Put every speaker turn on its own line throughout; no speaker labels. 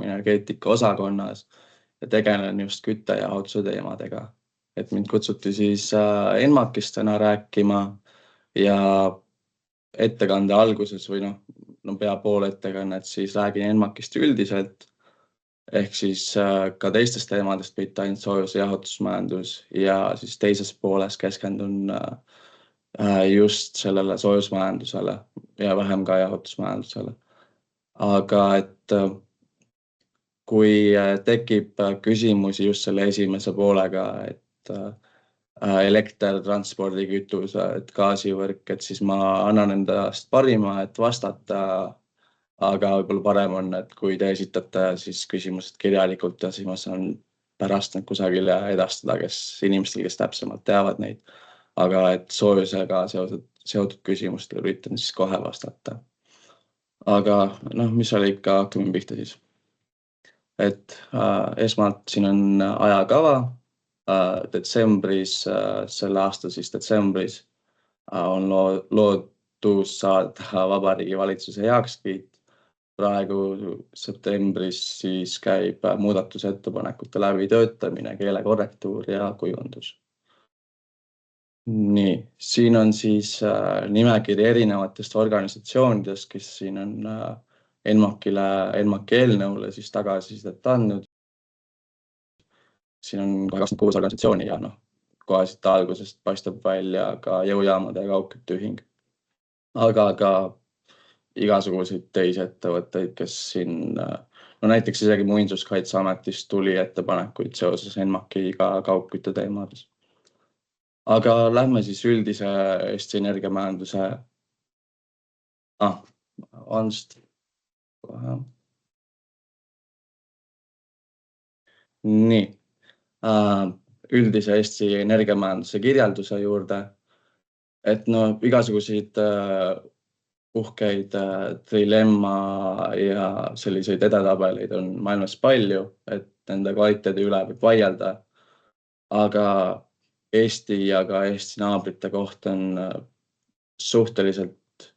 taastuvenergeetika osakonnas ja tegelen just kütte ja jahutuse teemadega. Et mind kutsuti siis ENMAK-ist täna rääkima ja ettekande alguses või pea pool ettekannet siis räägin ENMAK-ist üldiselt, ehk siis ka teistest teemadest, mitte ainult soojus- ja jahutusmajandus ja siis teises pooles keskendun just sellele soojusmajandusele ja vähem ka jahutusmajandusele. Aga et kui tekib küsimusi just selle esimese poolega, et elekter, transpordi, kütuse, et gaasivõrk, et siis ma annan endast parima, et vastata, aga võib-olla parem on, et kui te esitate siis küsimused kirjalikult ja siis ma saan pärast need kusagile edastada, inimestel, kes täpsemalt teavad neid. Aga et soojusega seotud küsimustele üritan siis kohe vastata. Aga mis oli ikka, hakkame pihta siis. Et esmalt siin on ajakava. Detsembris, selle aasta siis detsembris on lootus saada Vabariigi Valitsuse heakskiit. Praegu septembris siis käib muudatusettepanekute läbitöötamine, keelekorrektuur ja kujundus. Nii, siin on siis nimekiri erinevatest organisatsioonidest, kes siin on ENMAK-i eelnõule siis tagasisidet andnud. Siin on 26 organisatsiooni ja kohe siit algusest paistab välja ka jõujaamade ja kaugkütteühing. Aga ka igasuguseid teisi ettevõtteid, kes siin, näiteks isegi Muinsuskaitseametist tuli ettepanekuid seoses ENMAK-iga kaugkütte teemades. Aga lähme siis üldise Eesti energiamajanduse. Nii. Üldise Eesti energiamajanduse kirjelduse juurde, et igasuguseid uhkeid trilemma ja selliseid edetabeleid on maailmas palju, et nende kvaliteedi üle võib vaielda, aga Eesti ja ka Eesti naabrite koht on suhteliselt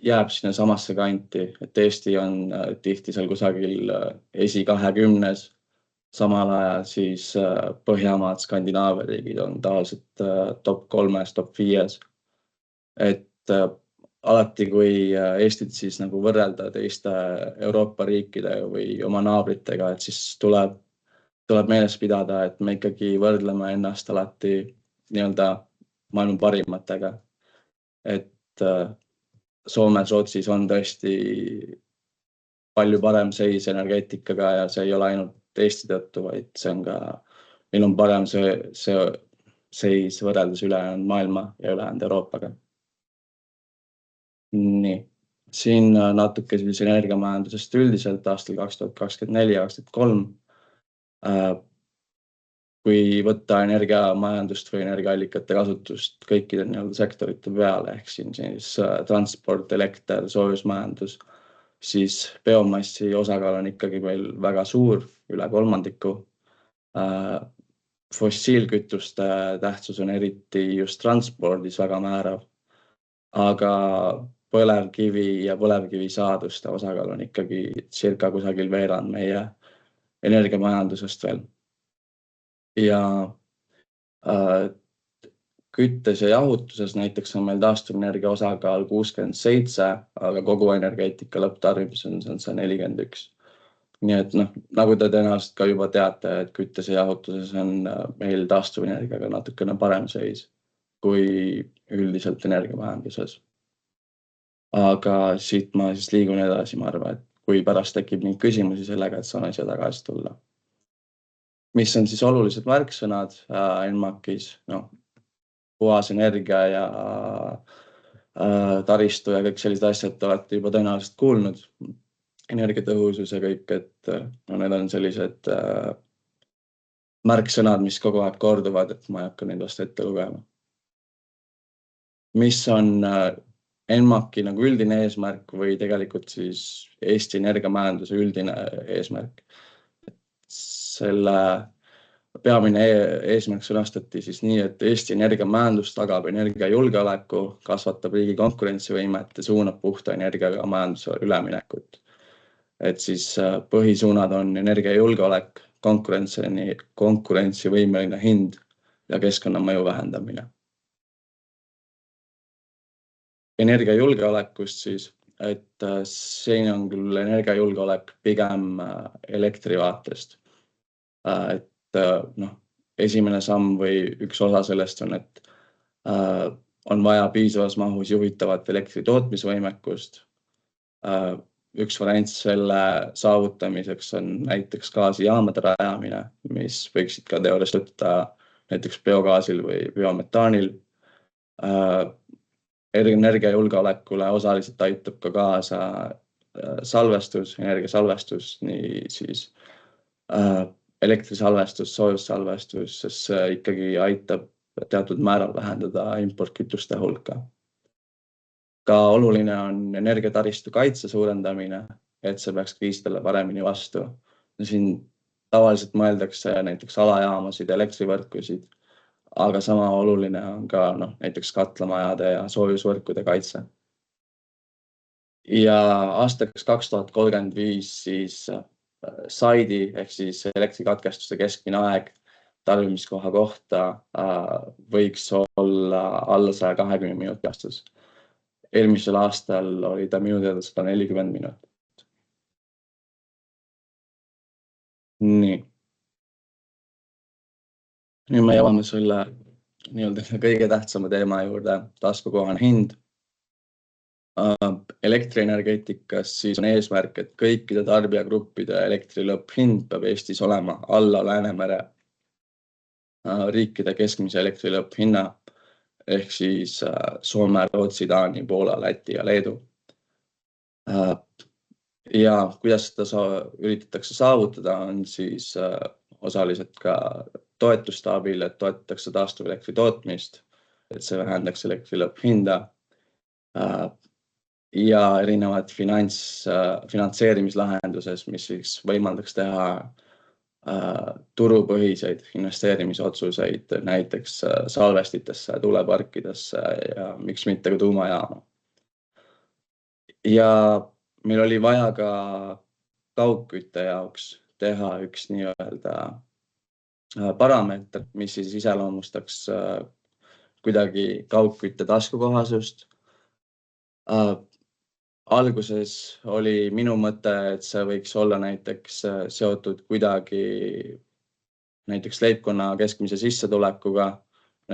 jääb sinna samasse kanti, et Eesti on tihti seal kusagil esi 20, samal ajal siis Põhjamaad, Skandinaavia riigid on tavaliselt top 3, top 5. Et alati, kui Eestit siis võrrelda teiste Euroopa riikide või oma naabritega, et siis tuleb meeles pidada, et me ikkagi võrdleme ennast alati maailma parimatega. Et Soomes, Rootsis on tõesti palju parem seis energeetikaga ja see ei ole ainult Eesti tõttu, vaid see on ka, meil on parem see seis võrreldes ülejäänud maailma ja ülejäänud Euroopaga. Nii, siin natuke siis energiamajandusest üldiselt aastal 2024 ja 2023. Kui võtta energiamajandust või energiaallikate kasutust kõikide sektorite peale, ehk siin siis transport, elekter, soojusmajandus, siis biomassi osakaal on ikkagi meil väga suur, üle 3%. Fossiilkütuste tähtsus on eriti just transpordis väga määrav, aga põlevkivi ja põlevkivisaaduste osakaal on ikkagi circa kusagil veerand meie energiamajandusest veel. Ja küttes ja jahutuses näiteks on meil taastuvenergia osakaal 67, aga kogu energeetika lõpptarbimus on see 41. Nii et nagu te tõenäoliselt ka juba teate, et küttes ja jahutuses on meil taastuvenergiaga natukene parem seis kui üldiselt energiamajanduses. Aga siit ma siis liigun edasi, ma arvan, et kui pärast tekib neid küsimusi sellega, et saan asja tagasi tulla. Mis on siis olulised märksõnad ENMAK-is, puhas energia ja taristu ja kõik sellised asjad te olete juba tõenäoliselt kuulnud, energiatõhusus ja kõik, et need on sellised märksõnad, mis kogu aeg korduvad, et ma ei hakka neid vast ette lugema. Mis on ENMAK-i üldine eesmärk või tegelikult siis Eesti energiamajanduse üldine eesmärk? Selle peamine eesmärk sõnastati siis nii, et Eesti energiamajandus tagab energiajulgeoleku, kasvatab riigi konkurentsivõimet ja suunab puhta energiaga majanduse üleminekut. et siis põhisuunad on energiajulgeolek, konkurentsivõimeline hind ja keskkonnamõju vähendamine. Energiajulgeolekust siis, et siin on küll energiajulgeolek pigem elektri vaatest. Et esimene samm või üks osa sellest on, et on vaja piisavas mahus juhitavat elektri tootmisvõimekust. Üks variant selle saavutamiseks on näiteks gaasijaamade rajamine, mis võiksid ka teoorias töötada näiteks biogaasil või biometaanil. Energiajulgeolekule osaliselt aitab ka kaasa salvestus, energiasalvestus, nii siis elektrisalvestus, soojussalvestus, sest see ikkagi aitab teatud määral vähendada importkütuste hulka. Ka oluline on energiataristu kaitse suurendamine, et see peaks kriisidele paremini vastu. Siin tavaliselt mõeldakse näiteks alajaamasid, elektrivõrkusid, aga sama oluline on ka näiteks katlamajade ja soojusvõrkude kaitse. Ja aastaks 2035 siis saidi ehk siis elektrikatkestuste keskmine aeg tarbimiskoha kohta võiks olla alla 120 minuti aastas. Eelmisel aastal oli ta minu teada 140 minutit. Nii. Nüüd me jõuame selle kõige tähtsama teema juurde, taskukohane hind. Elektrienergeetikas siis on eesmärk, et kõikide tarbijagruppide elektri lõpphind peab Eestis olema alla Läänemere riikide keskmise elektri lõpphinna ehk siis Soome, Rootsi, Taani, Poola, Läti ja Leedu. Ja kuidas seda üritatakse saavutada, on siis osaliselt ka toetuste abil, et toetatakse taastuvelektri tootmist, et see vähendaks elektri lõpphinda ja erinevad finantseerimislahenduses, mis siis võimaldaks teha turupõhiseid investeerimisotsuseid näiteks salvestitesse, tuuleparkidesse ja miks mitte ka tuumajaama. Ja meil oli vaja ka kaugkütte jaoks teha üks nii-öelda parameeter, mis siis iseloomustaks kuidagi kaugkütte taskukohasust. Alguses oli minu mõte, et see võiks olla näiteks seotud kuidagi näiteks leibkonna keskmise sissetulekuga,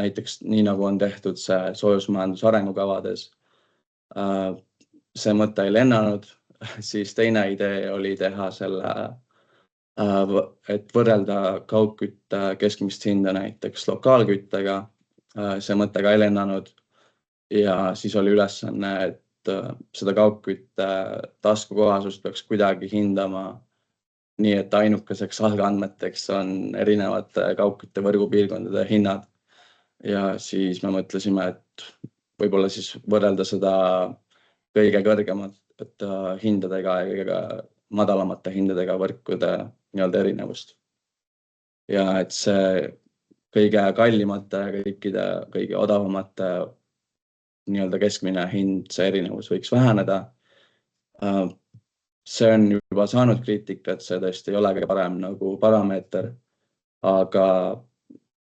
näiteks nii nagu on tehtud see soojusmajanduse arengukavades. See mõte ei lennanud, siis teine idee oli teha selle, et võrrelda kaugkütte keskmist hinda näiteks lokaalküttega. See mõte ka ei lennanud ja siis oli ülesanne, et seda kaugkütte taskukohasust peaks kuidagi hindama nii, et ainukeseks algandmeteks on erinevate kaugkütte võrgupiirkondade hinnad. Ja siis me mõtlesime, et võib-olla siis võrrelda seda kõige kõrgemate hindadega ja kõige madalamate hindadega võrkude erinevust. Ja et see kõige kallimate, kõige odavamate keskmine hind, see erinevus võiks väheneda. See on juba saanud kriitikat, see tõesti ei ole kõige parem nagu parameeter, aga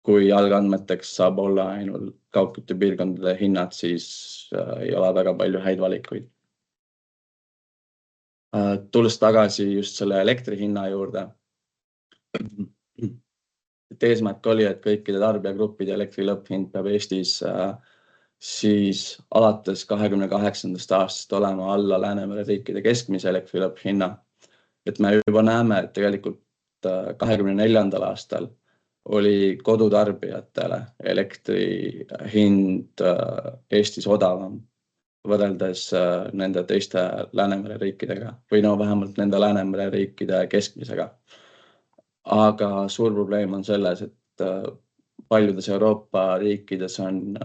kui algandmeteks saab olla ainult kaugküttepiirkondade hinnad, siis ei ole väga palju häid valikuid. Tulles tagasi just selle elektri hinna juurde, et eesmärk oli, et kõikide tarbijagruppide elektri lõpphind peab Eestis siis alates 2028. aastast olema alla Läänemere riikide keskmise elektri lõpphinna. Et me juba näeme, et tegelikult 2024. aastal oli kodutarbijatele elektri hind Eestis odavam võrreldes nende teiste Läänemere riikidega või vähemalt nende Läänemere riikide keskmisega. Aga suur probleem on selles, et paljudes Euroopa riikides on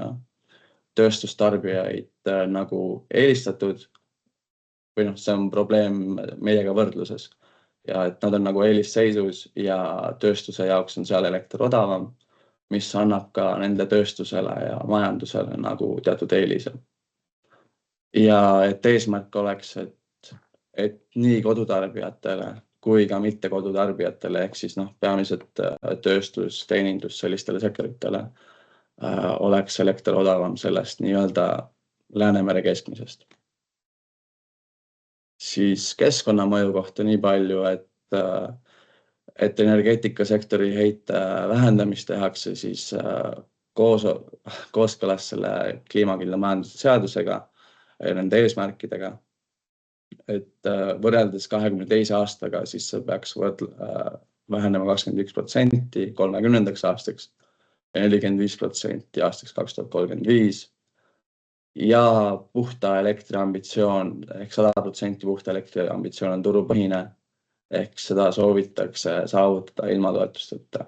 tööstustarbijaid nagu eelistatud või see on probleem meiega võrdluses ja et nad on nagu eelisseisus ja tööstuse jaoks on seal elekter odavam, mis annab ka nende tööstusele ja majandusele nagu teatud eelise. Ja et eesmärk oleks, et et nii kodutarbijatele kui ka mitte kodutarbijatele ehk siis peamiselt tööstus, teenindus sellistele sektoritele oleks elekter odavam sellest nii-öelda Läänemere keskmisest. Siis keskkonnamõju kohta nii palju, et energeetikasektori heite vähendamist tehakse siis kooskõlas selle kliimakindla majanduse seadusega ja nende eesmärkidega. Et võrreldes 2022. aastaga siis see peaks vähenema 21% 30. aastaks ja 45% aastaks 2035. Ja puhta elektri ambitsioon ehk 100% puhta elektri ambitsioon on turupõhine ehk seda soovitakse saavutada ilma toetusteta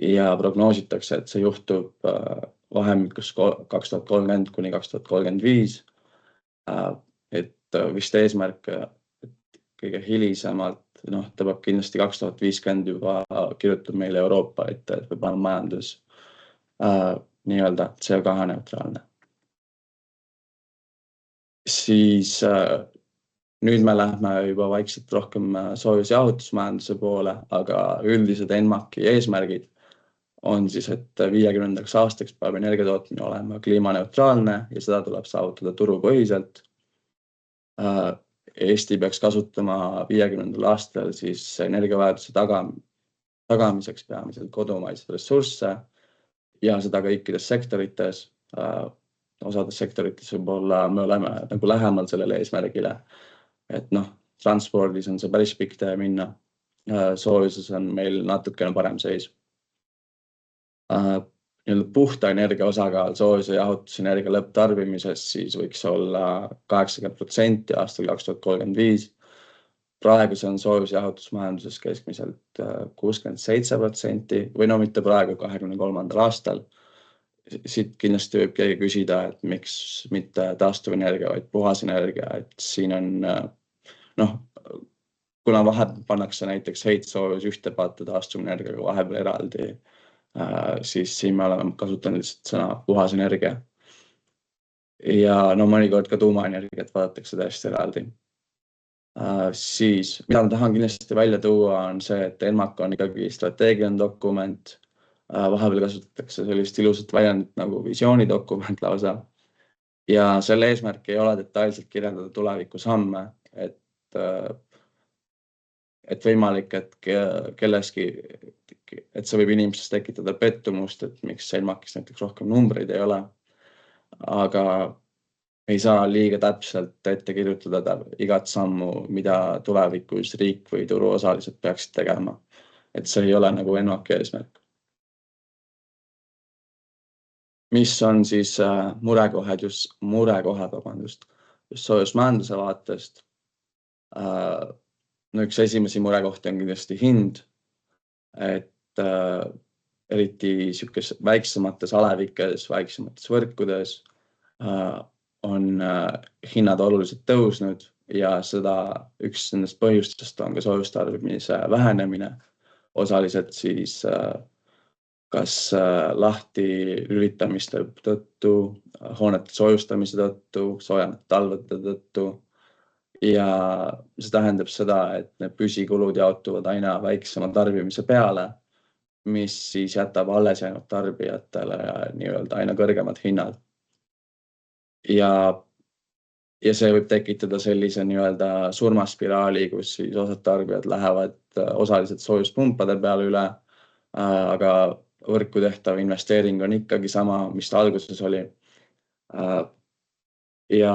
ja prognoositakse, et see juhtub vahemikus 2030 kuni 2035. Et vist eesmärk, et kõige hilisemalt, ta peab kindlasti 2050 juba kirjutab meile Euroopa ette, et võib olla majandus nii-öelda CO2 neutraalne. Siis nüüd me lähme juba vaikselt rohkem soojus- ja jahutusmajanduse poole, aga üldised ENMAK-i eesmärgid on siis, et 50. aastaks peab energiatootmine olema kliimaneutraalne ja seda tuleb saavutada turupõhiselt. Eesti peaks kasutama 50. aastal siis energiavajaduse tagamiseks peamiselt kodumaiseid ressursse ja seda kõikides sektorites. Osades sektorites võib-olla me oleme nagu lähemal sellele eesmärgile, et transpordis on see päris pikk tee minna. Soojuses on meil natukene parem seis. Puhta energia osakaal soojus- ja jahutusenergia lõpptarbimises siis võiks olla 80% aastal 2035. Praegu see on soojus- ja jahutusmajanduses keskmiselt 67% või mitte praegu 2023. aastal. Siit kindlasti võib keegi küsida, et miks mitte taastuvenergia, vaid puhas energia, et siin on, kuna vahepeal pannakse näiteks heitsoojus ühte paata taastuvenergiaga vahepeal eraldi, siis siin me oleme kasutanud lihtsalt sõna puhas energia. Ja mõnikord ka tuumaenergiat vaadatakse täiesti eraldi. Siis, mida ma tahan kindlasti välja tuua, on see, et ENMAK on ikkagi strateegiline dokument. Vahepeal kasutatakse sellist ilusat väljendit nagu visioonidokument lausa. Ja selle eesmärk ei ole detailselt kirjeldada tuleviku samme, et võimalik, et kelleski, et see võib inimestes tekitada pettumust, et miks ENMAK-is näiteks rohkem numbreid ei ole. Aga ei saa liiga täpselt ette kirjutada igat sammu, mida tulevikus riik või turuosalised peaksid tegema. Et see ei ole nagu ENMAK-i eesmärk. Mis on siis murekohad just soojusmajanduse vaatest. Üks esimesi murekohti on kindlasti hind, et eriti väiksemates alevikes, väiksemates võrkudes on hinnad oluliselt tõusnud ja seda üks nendest põhjustest on ka soojustarbimise vähenemine, osaliselt siis kas lahti lülitamiste tõttu, hoonete soojustamise tõttu, soojanete talvede tõttu. Ja see tähendab seda, et need püsikulud jaotuvad aina väiksema tarbimise peale, mis siis jätab alles jäänud tarbijatele nii-öelda aina kõrgemad hinnad. Ja see võib tekitada sellise nii-öelda surmaspiraali, kus siis osad tarbijad lähevad osaliselt soojuspumpade peale üle, aga võrku tehtav investeering on ikkagi sama, mis ta alguses oli. Ja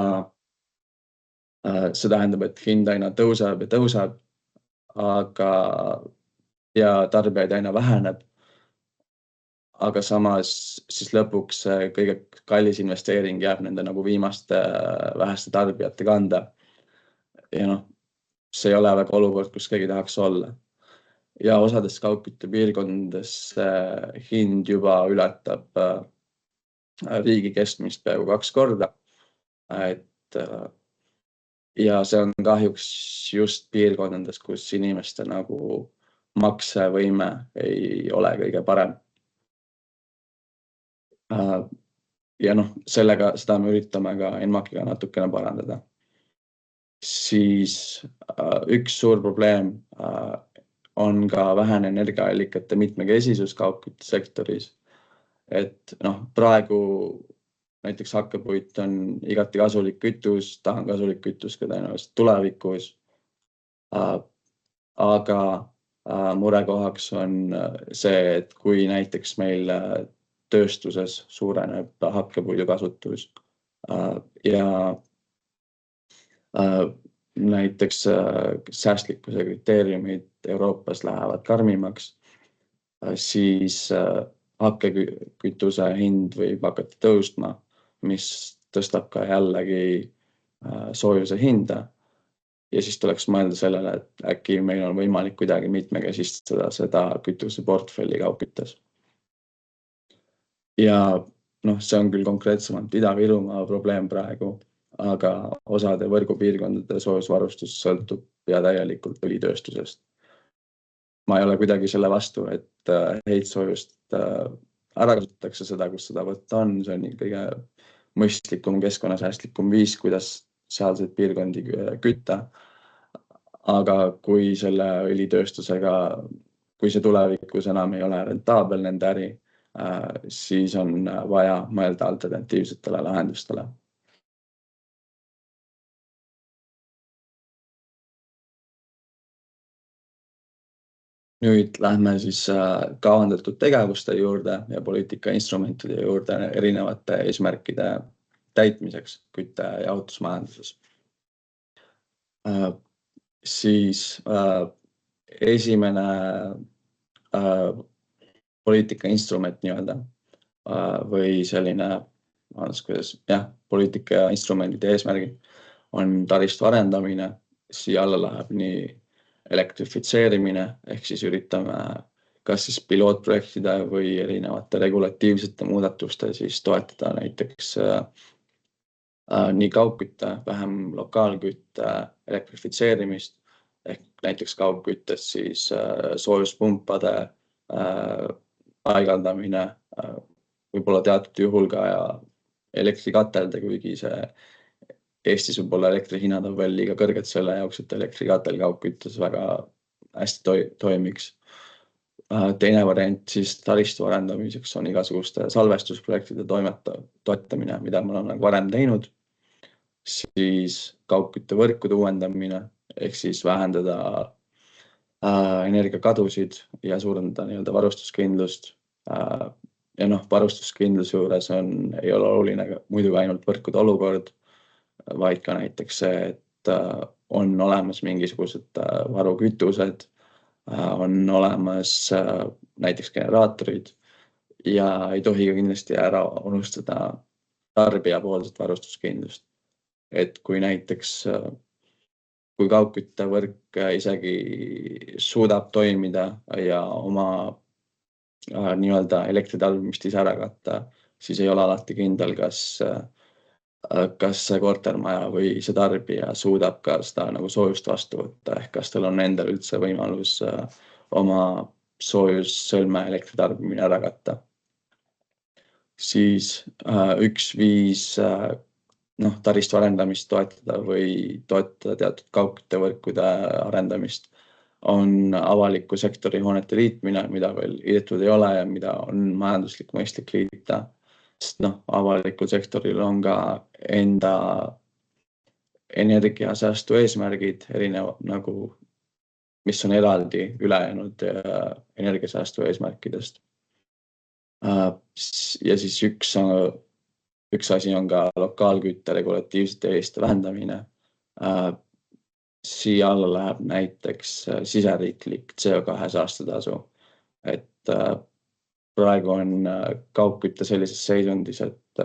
see tähendab, et hind aina tõuseb ja tõuseb, ja tarbijaid aina väheneb. Aga samas siis lõpuks kõige kallis investeering jääb nende nagu viimaste väheste tarbijate kanda. Ja see ei ole väga olukord, kus keegi tahaks olla. Ja osades kaugkütte piirkondades hind juba ületab riigi keskmist peaaegu 2 korda. Ja see on kahjuks just piirkondades, kus inimeste nagu maksevõime ei ole kõige parem. Ja seda me üritame ka ENMAK-iga natukene parandada. siis üks suur probleem on ka vähene energiaallikate mitmekesisus kaugküttesektoris. Et praegu näiteks hakkepuit on igati kasulik kütus, ta on kasulik kütus ka tõenäoliselt tulevikus. Aga murekohaks on see, et kui näiteks meil tööstuses suureneb hakkepuidu kasutus ja näiteks säästlikkuse kriteeriumid Euroopas lähevad karmimaks, siis hakkekütuse hind võib hakata tõusma, mis tõstab ka jällegi soojuse hinda. Ja siis tuleks mõelda sellele, et äkki meil on võimalik kuidagi mitmekesistada seda kütuse portfelli kaugküttes. Ja see on küll konkreetsemalt Ida-Virumaa probleem praegu, aga osade võrgupiirkondade soojusvarustus sõltub ja täielikult õlitööstusest. Ma ei ole kuidagi selle vastu, et heitsoojust ära kasutatakse seda, kus seda võtta on. See on kõige mõistlikum, keskkonnasäästlikum viis, kuidas sealseid piirkondi kütta. Aga kui selle õlitööstusega, kui see tulevikus enam ei ole rentaabel nende äri, siis on vaja mõelda alternatiivsetele lahendustele. Nüüd lähme siis kavandatud tegevuste juurde ja poliitika instrumentide juurde erinevate eesmärkide täitmiseks kütte- ja jahutusmajanduses. Siis esimene poliitika instrument nii-öelda või selline, poliitika ja instrumendide eesmärgid on taristu arendamine. Siia alla läheb nii elektrifitseerimine, ehk siis üritame kas siis pilootprojektide või erinevate regulatiivsete muudatuste siis toetada näiteks nii kaugkütte, vähem lokaalkütte elektrifitseerimist, ehk näiteks kaugküttes siis soojuspumpade paigaldamine, võib-olla teatud juhul ka elektrikatelde, kuigi see Eestis võib-olla elektrihinnad on veel liiga kõrged selle jaoks, et elektrikatel kaugküttes väga hästi toimiks. Teine variant siis taristu arendamiseks on igasuguste salvestusprojektide toetamine, mida me oleme varem teinud. Siis kaugküttevõrkude uuendamine, ehk siis vähendada energiakadusid ja suurendada nii-öelda varustuskindlust. Ja varustuskindluse juures ei ole oluline muidu ainult võrkude olukord, vaid ka näiteks see, et on olemas mingisugused varukütused, on olemas näiteks generaatorid ja ei tohi kindlasti ära unustada tarbijapoolset varustuskindlust. Et kui näiteks, kui kaugküttevõrk isegi suudab toimida ja oma nii-öelda elektritarbimist ise ära katta, siis ei ole alati kindel, kas see kortermaja või see tarbija suudab ka seda soojust vastu võtta, ehk kas tal on endal üldse võimalus oma soojussõlme elektritarbimine ära katta. Siis üks viis taristu arendamist toetada või toetada teatud kaugküttevõrkude arendamist on avaliku sektori hoonete liitmine, mida veel liidetud ei ole ja mida on majanduslik mõistlik liita. Avalikul sektoril on ka enda energiasäästu eesmärgid erinevad, mis on eraldi ülejäänud energiasäästu eesmärkidest. Ja siis üks asi on ka lokaalkütte regulatiivsete eeliste vähendamine. Siia alla läheb näiteks siseriiklik CO2 saastetasu, et praegu on kaugkütte sellises seisundis, et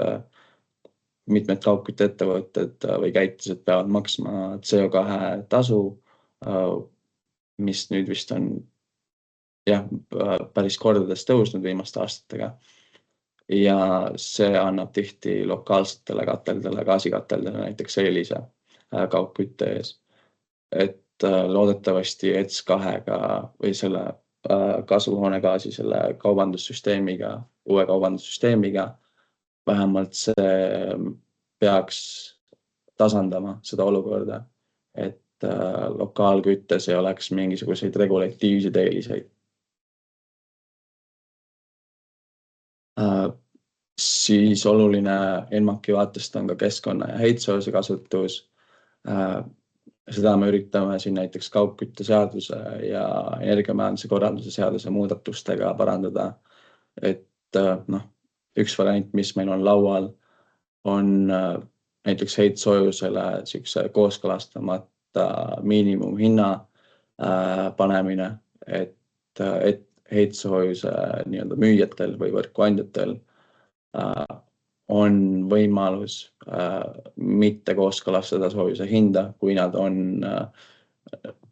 mitmed kaugkütteettevõtted või käitised peavad maksma CO2 tasu, mis nüüd vist on päris kordades tõusnud viimaste aastatega. Ja see annab tihti lokaalsetele kateldele, gaasikateldele näiteks eelise kaugkütte ees. Et loodetavasti ETS2-ga või selle kasvuhoonegaasi selle kaubandussüsteemiga, uue kaubandussüsteemiga, vähemalt see peaks tasandama seda olukorda, et lokaalküttes ei oleks mingisuguseid regulatiivseid eeliseid. Siis oluline ENMAK-i vaatest on ka keskkonna ja heitsoojuse kasutus. Seda me üritame siin näiteks kaugkütteseaduse ja energiamajanduse korralduse seaduse muudatustega parandada. Et üks variant, mis meil on laual, on näiteks heitsoojusele kooskõlastamata miinimumhinna panemine, et heitsoojuse müüjatel või võrkuandjatel on võimalus mitte kooskõlastada soojuse hinda, kui nad on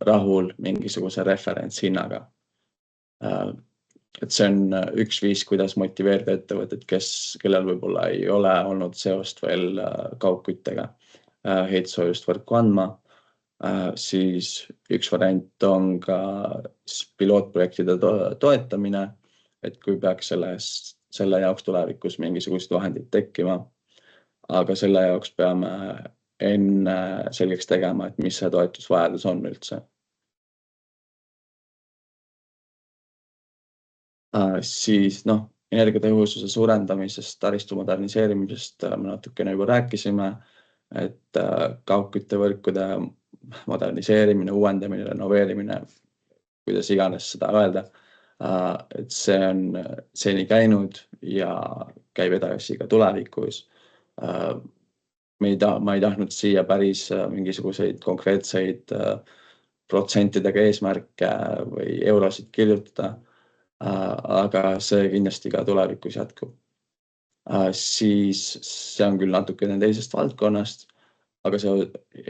rahul mingisuguse referentshinnaga. Et see on üks viis, kuidas motiveerida ettevõtted, kellel võib-olla ei ole olnud seost veel kaugküttega heitsoojust võrku andma. Siis üks variant on ka pilootprojektide toetamine, et kui peaks selle jaoks tulevikus mingisugused vahendid tekkima, aga selle jaoks peame enne selgeks tegema, et mis see toetusvajadus on üldse. Siis energiatõhususe suurendamisest, taristu moderniseerimisest me natukene juba rääkisime, et kaugküttevõrkude moderniseerimine, uuendamine, renoveerimine, kuidas iganes seda öelda, et see on seni käinud ja käib edasi ka tulevikus. Ma ei tahtnud siia päris mingisuguseid konkreetseid protsentidega eesmärke või eurosid kirjutada, aga see kindlasti ka tulevikus jätkub. Siis see on küll natukene teisest valdkonnast, aga see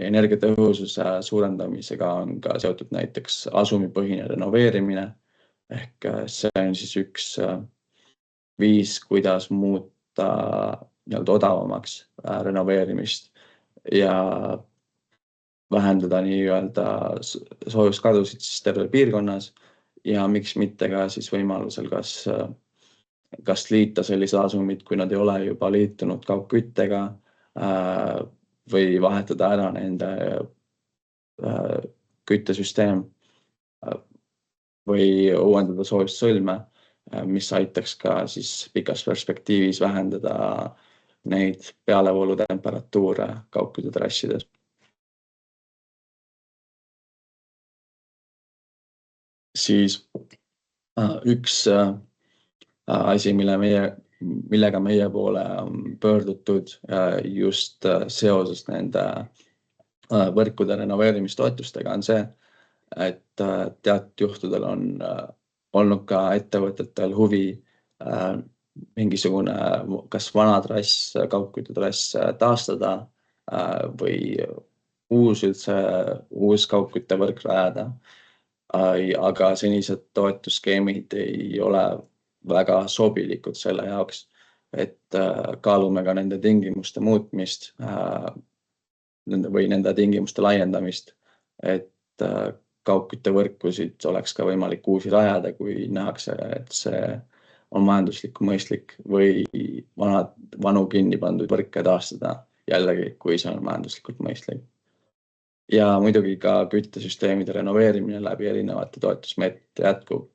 energiatõhususe suurendamisega on ka seotud näiteks asumipõhine renoveerimine. Ehk see on siis üks viis, kuidas muuta odavamaks renoveerimist ja vähendada nii-öelda soojuskadusid siis terve piirkonnas ja miks mitte ka siis võimalusel kas liita sellised asumid, kui nad ei ole juba liitunud kaugküttega või vahetada ära nende küttesüsteem või uuendada soojussõlme, mis aitaks ka siis pikas perspektiivis vähendada neid pealevoolutemperatuure kaugküttetrassides. Siis üks asi, millega meie poole on pöördutud just seoses nende võrkude renoveerimistoetustega on see, et teatud juhtudel on olnud ka ettevõtetel huvi mingisugune kas vana trass, kaugküttetrass taastada või uus kaugküttevõrk rajada. Aga senised toetusskeemid ei ole väga sobilikud selle jaoks, et kaalume ka nende tingimuste muutmist või nende tingimuste laiendamist, et kaugküttevõrkusid oleks ka võimalik uusi rajada, kui nähakse, et see on majanduslik mõistlik või vanu kinni pandud võrke taastada jällegi, kui see on majanduslikult mõistlik. Ja muidugi ka küttesüsteemide renoveerimine läbi erinevate toetusmeetmete jätkub.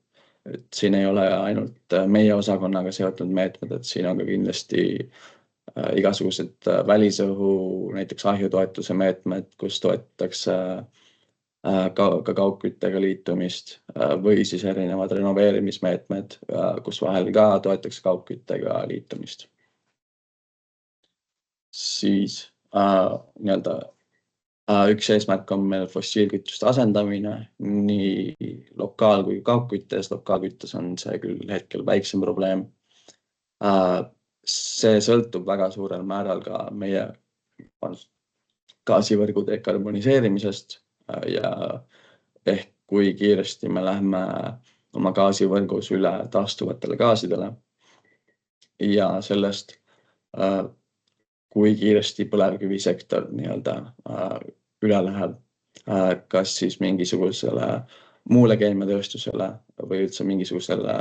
Et siin ei ole ainult meie osakonnaga seotud meetmed, et siin on ka kindlasti igasugused välisõhu, näiteks ahjutoetuse meetmed, kus toetatakse ka kaugküttega liitumist või siis erinevad renoveerimismeetmed, kus vahel ka toetatakse kaugküttega liitumist. Siis üks eesmärk on meil fossiilkütuste asendamine nii lokaal- kui kaugküttes. Lokaalküttes on see küll hetkel väiksem probleem. See sõltub väga suurel määral ka meie gaasivõrgu dekarboniseerimisest ja ehk kui kiiresti me lähme oma gaasivõrgus üle taastuvatele gaasidele ja sellest, kui kiiresti põlevkivisektor üle läheb, kas siis mingisugusele muule keemiatööstusele või üldse mingisugusele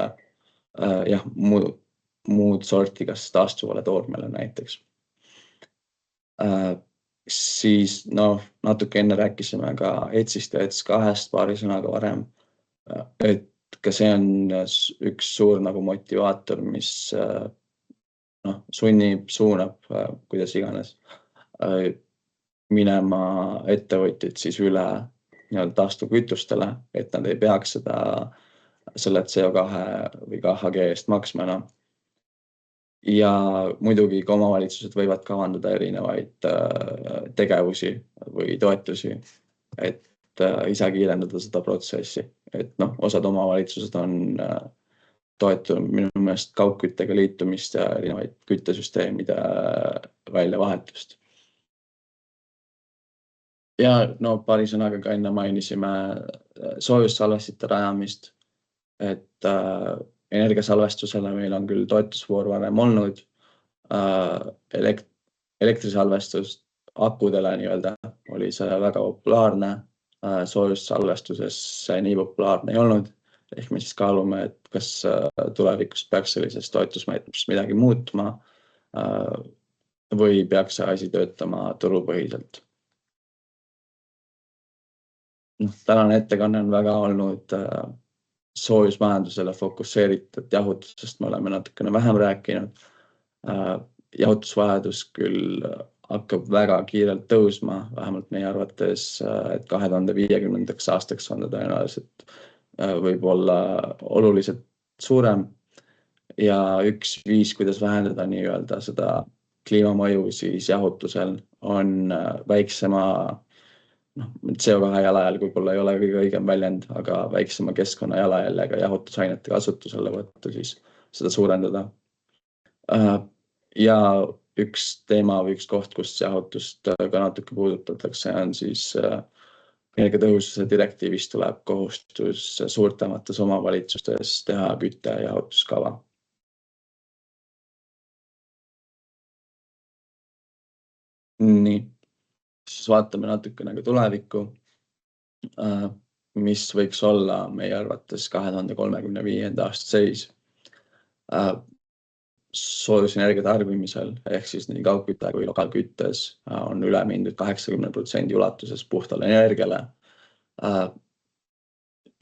muud sorti, kas taastuvale toormele näiteks. Siis natuke enne rääkisime ka ETS-ist ja ETS2-st paari sõnaga varem. Et ka see on üks suur nagu motivaator, mis sunnib, suunab, kuidas iganes, minema ettevõtjad siis üle taastuvkütustele, et nad ei peaks selle CO2 või KHG eest maksma enam. Ja muidugi ka omavalitsused võivad kavandada erinevaid tegevusi või toetusi, et ise kiirendada seda protsessi. Et osad omavalitsused on toetanud minu meelest kaugküttega liitumist ja erinevaid küttesüsteemide väljavahetust. Ja paari sõnaga ka enne mainisime soojussalvestite rajamist, et energiasalvestusele meil on küll toetusvoor varem olnud, elektrisalvestust akudele nii-öelda oli see väga populaarne, soojussalvestuses see nii populaarne ei olnud, ehk me siis kaalume, et kas tulevikus peaks sellisest toetusmeetmest midagi muutma või peaks see asi töötama turupõhiselt. Tänane ettekanne on väga olnud soojusmajandusele fokusseeritud, jahutusest me oleme natukene vähem rääkinud. Jahutusvajadus küll hakkab väga kiirelt tõusma, vähemalt meie arvates, et 2050. aastaks on ta tõenäoliselt võib-olla oluliselt suurem. Ja üks viis, kuidas vähendada nii-öelda seda kliimamõju siis jahutusel, on väiksema CO2 jalajälg võib-olla ei ole kõige õigem väljend, aga väiksema keskkonna jalajäljega jahutusainete kasutusele võtta, siis seda suurendada. Ja üks teema või üks koht, kus jahutust ka natuke puudutatakse, on siis energiatõhususe direktiivist tuleb kohustus suurtemates omavalitsustes teha kütte- ja jahutuskava. Nii. Siis vaatame natukene ka tulevikku, mis võiks olla meie arvates 2035. aasta seis. Soojusenergia tarbimisel ehk siis nii kaugkütte kui lokaalküttes on üle mindud 80% ulatuses puhtale energiale.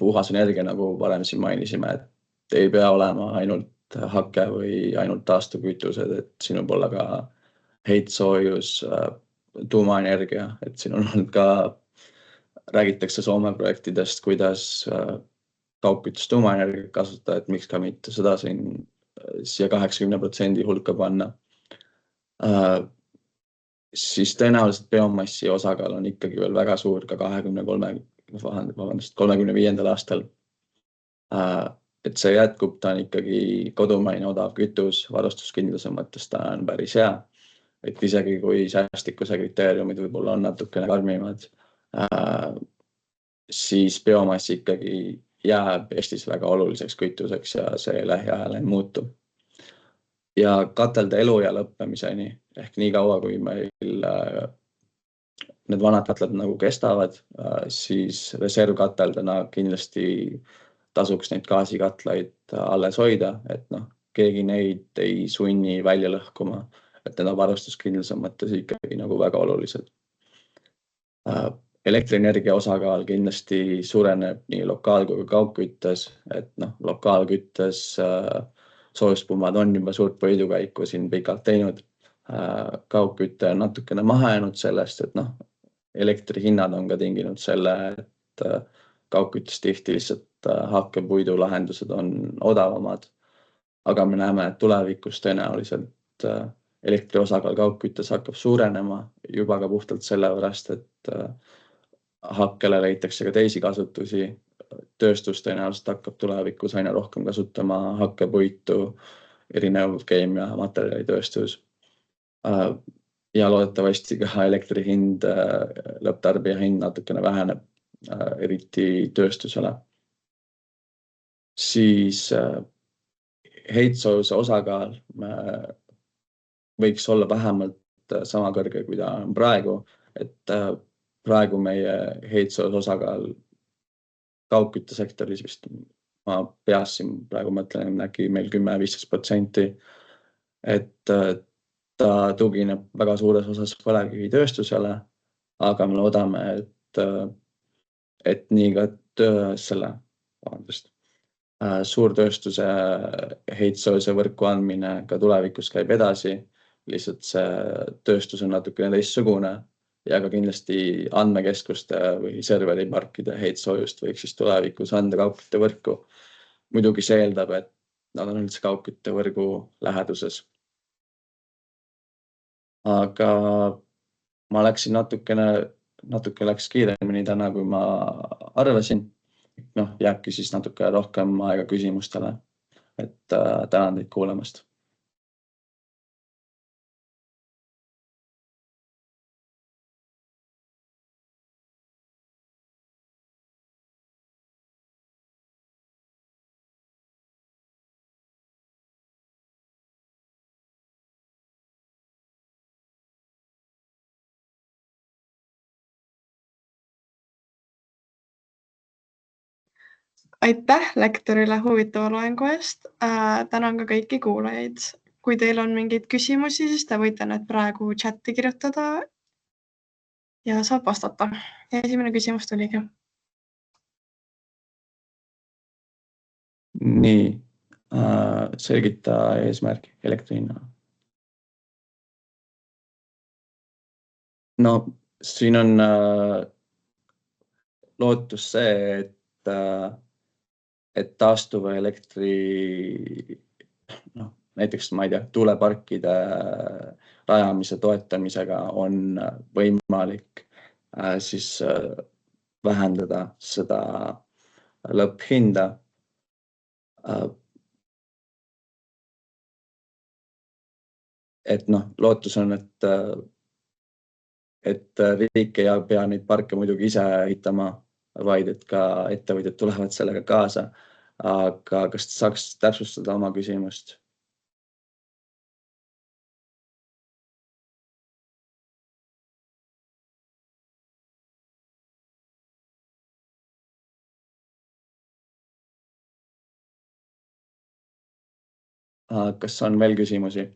Puhas energia, nagu varem siin mainisime, et ei pea olema ainult hakke või ainult taastuvkütused, et siin võib olla ka heitsoojus, tuumaenergia, et siin on olnud ka, räägitakse Soome projektidest, kuidas kaugkütust tuumaenergia kasutada, et miks ka mitte seda siia 80% hulka panna. Siis tõenäoliselt biomassi osakaal on ikkagi veel väga suur ka 35. aastal. Et see jätkub, ta on ikkagi kodumaine odav kütus, varustuskindluse mõttes ta on päris hea. Et isegi kui säästikuse kriteeriumid võib-olla on natukene karmimad, siis biomass ikkagi jääb Eestis väga oluliseks kütuseks ja see lähiajal ei muutu. Ja katelde eluea lõppemiseni, ehk nii kaua, kui meil need vanad katlad nagu kestavad, siis reservkateldena kindlasti tasuks neid gaasikatlaid alles hoida, et keegi neid ei sunni välja lõhkuma, et need on varustuskindluse mõttes ikkagi nagu väga olulised. Elektrienergia osakaal kindlasti suureneb nii lokaal- kui kaugküttes, et lokaalküttes soojuspumbad on juba suurt võidukäiku siin pikalt teinud. Kaugkütte on natukene maha jäänud sellest, et elektrihinnad on ka tinginud selle, et kaugküttes tihti lihtsalt hakkepuidu lahendused on odavamad. Aga me näeme, et tulevikus tõenäoliselt elektri osakaal kaugküttes hakkab suurenema juba ka puhtalt sellepärast, et hakkele leitakse ka teisi kasutusi. Tööstus tõenäoliselt hakkab tulevikus aina rohkem kasutama hakkepuitu, erinev keemia, materjalitööstus. Ja loodetavasti ka elektri hind, lõpptarbija hind natukene väheneb, eriti tööstusele. Siis heitsoojuse osakaal võiks olla vähemalt sama kõrge, kui ta on praegu, et praegu meie heitsoojuse osakaal kaugküttesektoris vist, ma peas siin praegu mõtlen, äkki meil 10-15%, et ta tugineb väga suures osas põlevkivitööstusele, aga me loodame, et nii ka suurtööstuse heitsoojuse võrku andmine ka tulevikus käib edasi. Lihtsalt see tööstus on natukene teistsugune ja ka kindlasti andmekeskuste või serveriparkide heitsoojust võiks siis tulevikus anda kaugküttevõrku. Muidugi see eeldab, et nad on üldse kaugküttevõrgu läheduses. Aga ma läksin natuke läks kiiremini täna, kui ma arvasin. Jääbki siis natuke rohkem aega küsimustele. Tänan teid kuulamast.
Aitäh lektorile huvitava loengu eest. Tänan ka kõiki kuulajaid. Kui teil on mingeid küsimusi, siis te võite need praegu chati kirjutada ja saab vastata. Ja esimene küsimus tuligi.
Nii, selgita eesmärk elektrihinna. No, siin on lootus see, et taastuva elektri, näiteks ma ei tea, tuuleparkide rajamise toetamisega on võimalik siis vähendada seda lõpphinda. Et lootus on, et riik ei pea neid parke muidugi ise ehitama, vaid et ka ettevõtjad tulevad sellega kaasa. Aga kas saaks täpsustada oma küsimust? Kas on veel küsimusi?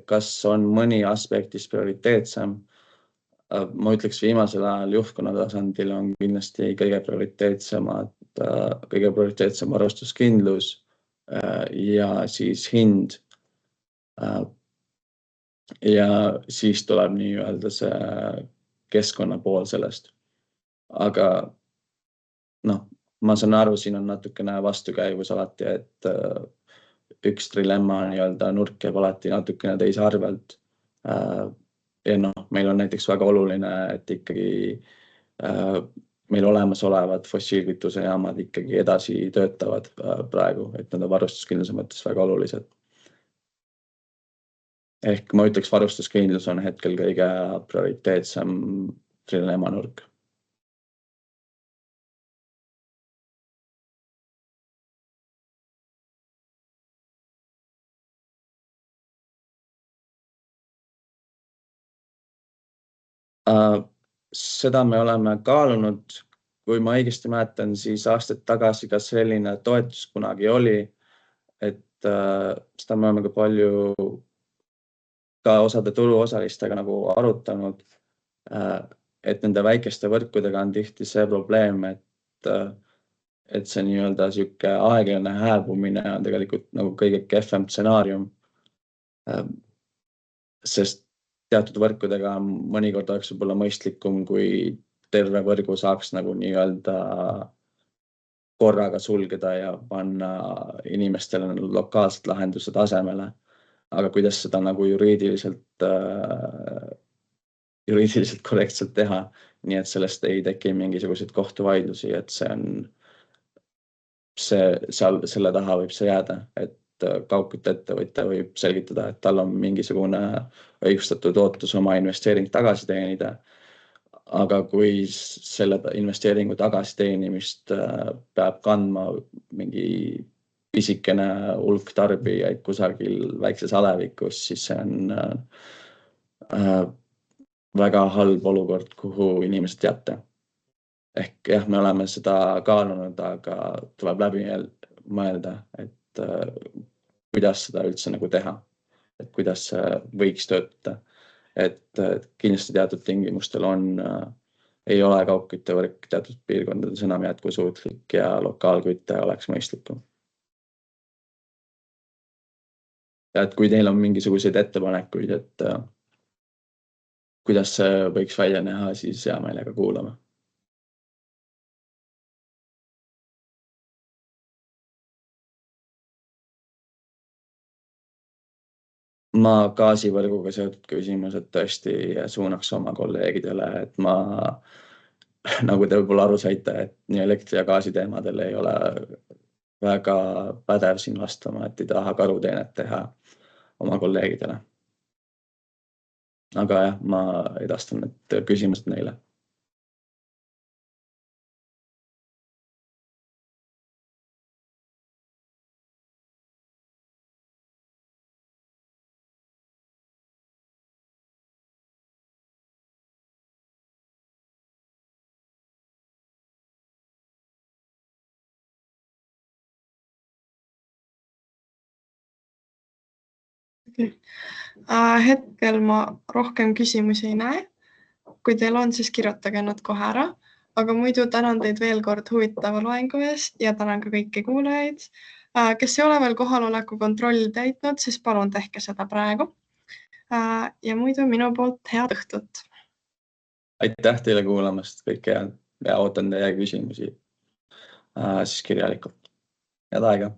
Kas on mõni aspektist prioriteetsem? Ma ütleks viimasel ajal juhtkonna tasandil on kindlasti kõige prioriteetsem varustuskindlus ja siis hind. Ja siis tuleb nii-öelda see keskkonna pool sellest. Aga ma saan aru, siin on natukene vastukäivus alati, et üks trilemma nii-öelda nurk jääb alati natukene teise arvelt. Ja meil on näiteks väga oluline, et ikkagi meil olemasolevad fossiilkütusejaamad ikkagi edasi töötavad praegu, et nad on varustuskindluse mõttes väga olulised. Ehk ma ütleks, varustuskindlus on hetkel kõige prioriteetsem trilemma nurk. Seda me oleme kaalunud, kui ma õigesti mäletan, siis aastaid tagasi ka selline toetus kunagi oli, et seda me oleme ka palju ka osade turuosalistega nagu arutanud, et nende väikeste võrkudega on tihti see probleem, et see nii-öelda sihuke aeglane hääbumine on tegelikult nagu kõige kehvem stsenaarium, sest teatud võrkudega mõnikord oleks võib-olla mõistlikum, kui terve võrgu saaks nagu nii-öelda korraga sulgeda ja panna inimestele lokaalsed lahendused asemele. Aga kuidas seda nagu juriidiliselt korrektselt teha, nii et sellest ei teki mingisuguseid kohtuvaidlusi, et selle taha võib see jääda, et kaugkütteettevõtja võib selgitada, et tal on mingisugune õigustatud ootus oma investeering tagasi teenida. Aga kui selle investeeringu tagasi teenimist peab kandma mingi pisikene hulk tarbijaid kusagil väikses alevikus, siis see on väga halb olukord, kuhu inimesed jätta. Ehk jah, me oleme seda kaalunud, aga tuleb läbi mõelda, et kuidas seda üldse nagu teha, et kuidas see võiks töötada. Et kindlasti teatud tingimustel ei ole kaugküttevõrk teatud piirkondades enam jätkusuutlik ja lokaalkütte oleks mõistlikum. Ja et kui teil on mingisuguseid ettepanekuid, et kuidas see võiks välja näha, siis hea meelega kuulame. Ma gaasivõrguga seotud küsimused tõesti suunaks oma kolleegidele, et ma, nagu te võib-olla aru saite, et nii elektri ja gaasi teemadel ei ole väga pädev siin vastama, et ei taha karuteenet teha oma kolleegidele. Aga jah, ma edastan need küsimused neile.
Hetkel ma rohkem küsimusi ei näe. Kui teil on, siis kirjutage nad kohe ära. Aga muidu tänan teid veel kord huvitava loengu eest ja tänan ka kõiki kuulajaid. Kes ei ole veel kohaloleku kontrolli täitnud, siis palun tehke seda praegu. Ja muidu minu poolt head õhtut.
Aitäh teile kuulamast, kõike head ja ootan teie küsimusi siis kirjalikult. Head aega!